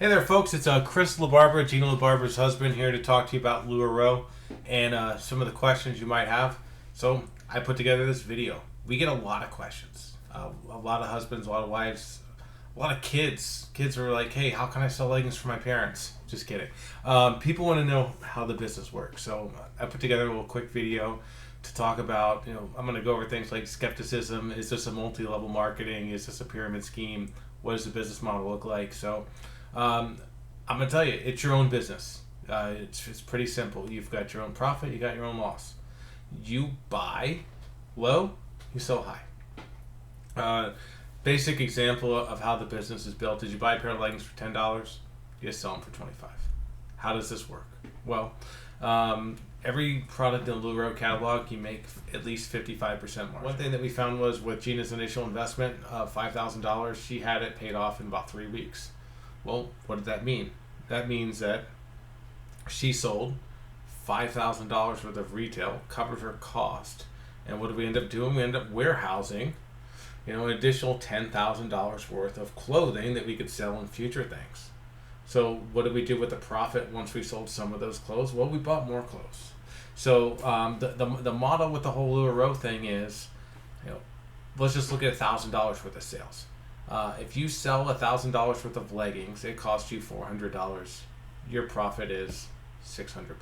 Hey there, folks. It's Chris LaBarbera, Gina LaBarbera's husband, here to talk to you about LuLaRoe and some of the questions you might have. So I put together this video. We get a lot of questions. A lot of husbands, a lot of wives, a lot of kids. Kids are like, hey, how can I sell leggings for my parents? Just kidding. People want to know how the business works. So I put together a little quick video to talk about, I'm going to go over things like skepticism. Is this a multi-level marketing? Is this a pyramid scheme? What does the business model look like? So I'm going to tell you, it's your own business. It's pretty simple. You've got your own profit, you got your own loss. You buy low, you sell high. Basic example of how the business is built is you buy a pair of leggings for $10, you sell them for $25. How does this work? Well, every product in the LuLaRoe catalog, you make at least 55% margin. One thing that we found was with Gina's initial investment of $5,000, she had it paid off in about 3 weeks. Well, what did that mean? That means that she sold $5,000 worth of retail, covered her cost, and what did we end up doing? We ended up warehousing, an additional $10,000 worth of clothing that we could sell in future things. So what did we do with the profit once we sold some of those clothes? Well, we bought more clothes. So the model with the whole LuLaRoe thing is, let's just look at $1,000 worth of sales. If you sell $1,000 worth of leggings, it costs you $400. Your profit is $600.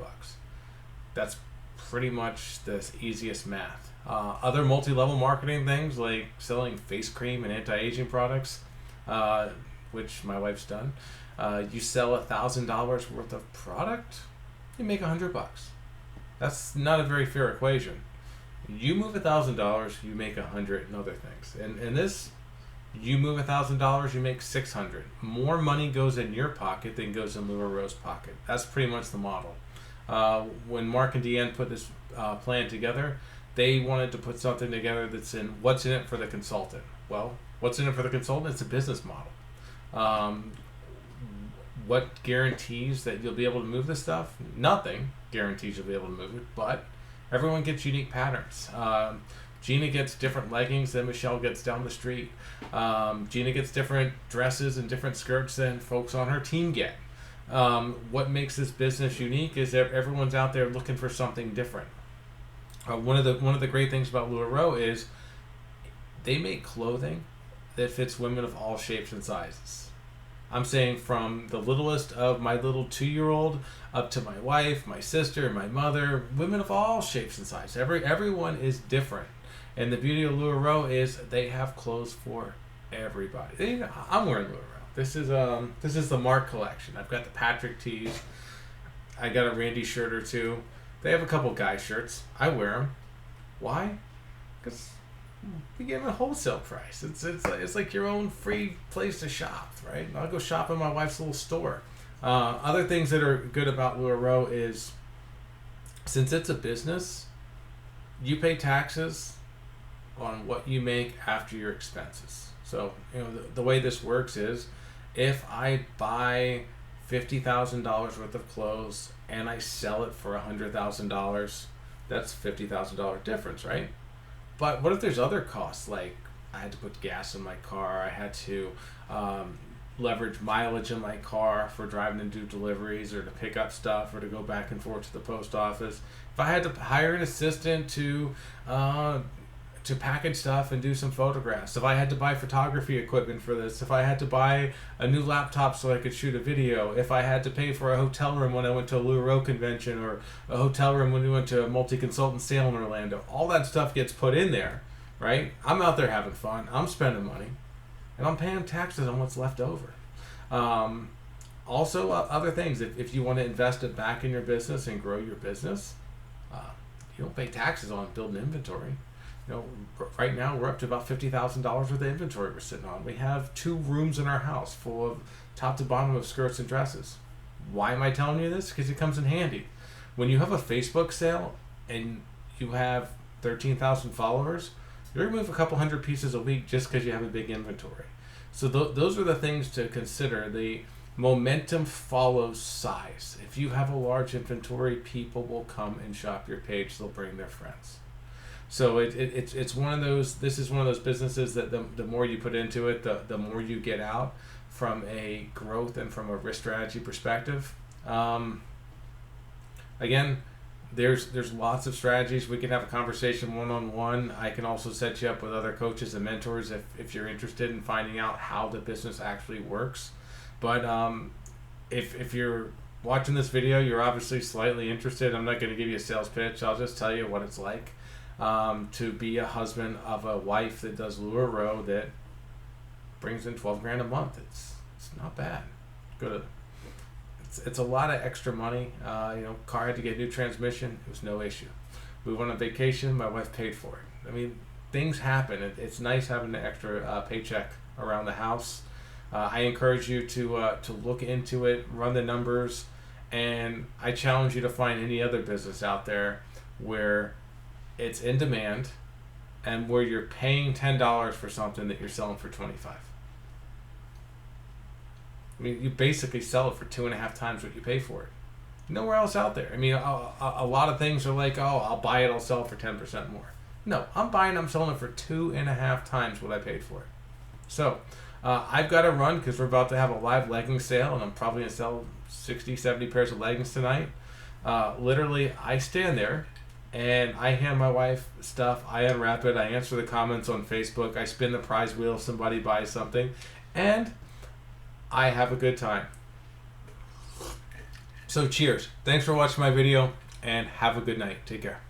That's pretty much the easiest math. Other multi-level marketing things like selling face cream and anti-aging products, which my wife's done. You sell $1,000 worth of product, you make $100. That's not a very fair equation. You move $1,000, you make $100 and other things. And this. You move $1,000, you make $600. More money goes in your pocket than goes in LuLaRoe's pocket. That's pretty much the model. When Mark and Deanne put this plan together, they wanted to put something together that's in what's in it for the consultant. Well, what's in it for the consultant? It's a business model. What guarantees that you'll be able to move this stuff? Nothing guarantees you'll be able to move it, but everyone gets unique patterns. Gina gets different leggings than Michelle gets down the street. Gina gets different dresses and different skirts than folks on her team get. What makes this business unique is that everyone's out there looking for something different. One of the great things about LuLaRoe is they make clothing that fits women of all shapes and sizes. I'm saying from the littlest of my little 2-year-old up to my wife, my sister, my mother, women of all shapes and sizes. Everyone is different. And the beauty of LuLaRoe is they have clothes for everybody. I'm wearing LuLaRoe. This is the Mark collection. I've got the Patrick tees. I got a Randy shirt or two. They have a couple guy shirts. I wear them. Why? Because we give them a wholesale price. It's like your own free place to shop, right? I'll go shop in my wife's little store. Other things that are good about LuLaRoe is, since it's a business, you pay taxes on what you make after your expenses. So the way this works is, if I buy $50,000 worth of clothes and I sell it for $100,000, that's $50,000 difference, right? But what if there's other costs, like I had to put gas in my car, I had to leverage mileage in my car for driving and do deliveries or to pick up stuff or to go back and forth to the post office. If I had to hire an assistant to package stuff and do some photographs, if I had to buy photography equipment for this, if I had to buy a new laptop so I could shoot a video, if I had to pay for a hotel room when I went to a LuLaRoe convention or a hotel room when we went to a multi-consultant sale in Orlando, all that stuff gets put in there, right? I'm out there having fun, I'm spending money, and I'm paying taxes on what's left over. Also, other things, if you want to invest it back in your business and grow your business, you don't pay taxes on building inventory. Right now we're up to about $50,000 worth of inventory we're sitting on. We have 2 rooms in our house full of top to bottom of skirts and dresses. Why am I telling you this? Because it comes in handy. When you have a Facebook sale and you have 13,000 followers, you're going to move a couple hundred pieces a week just because you have a big inventory. So those are the things to consider. The momentum follows size. If you have a large inventory, people will come and shop your page. They'll bring their friends. So it's one of those. This is one of those businesses that the more you put into it, the more you get out. from a growth and from a risk strategy perspective. Again, there's lots of strategies. We can have a conversation one-on-one. I can also set you up with other coaches and mentors if you're interested in finding out how the business actually works. But if you're watching this video, you're obviously slightly interested. I'm not going to give you a sales pitch. I'll just tell you what it's like to be a husband of a wife that does LuLaRoe that brings in $12,000 a month. It's not bad. It's a lot of extra money. Car had to get a new transmission. It was no issue. We went on vacation. My wife paid for it. I mean, things happen. It's nice having an extra paycheck around the house. I encourage you to look into it, run the numbers, and I challenge you to find any other business out there where it's in demand and where you're paying $10 for something that you're selling for $25. I mean, you basically sell it for 2.5 times what you pay for it. Nowhere else out there. I mean, a lot of things are like, oh, I'll buy it, I'll sell it for 10% more. No, I'm selling it for 2.5 times what I paid for it. So, I've got to run because we're about to have a live leggings sale, and I'm probably going to sell 60, 70 pairs of leggings tonight. Literally, I stand there, and I hand my wife stuff. I unwrap it. I answer the comments on Facebook. I spin the prize wheel if somebody buys something. And I have a good time. So cheers. Thanks for watching my video, and have a good night. Take care.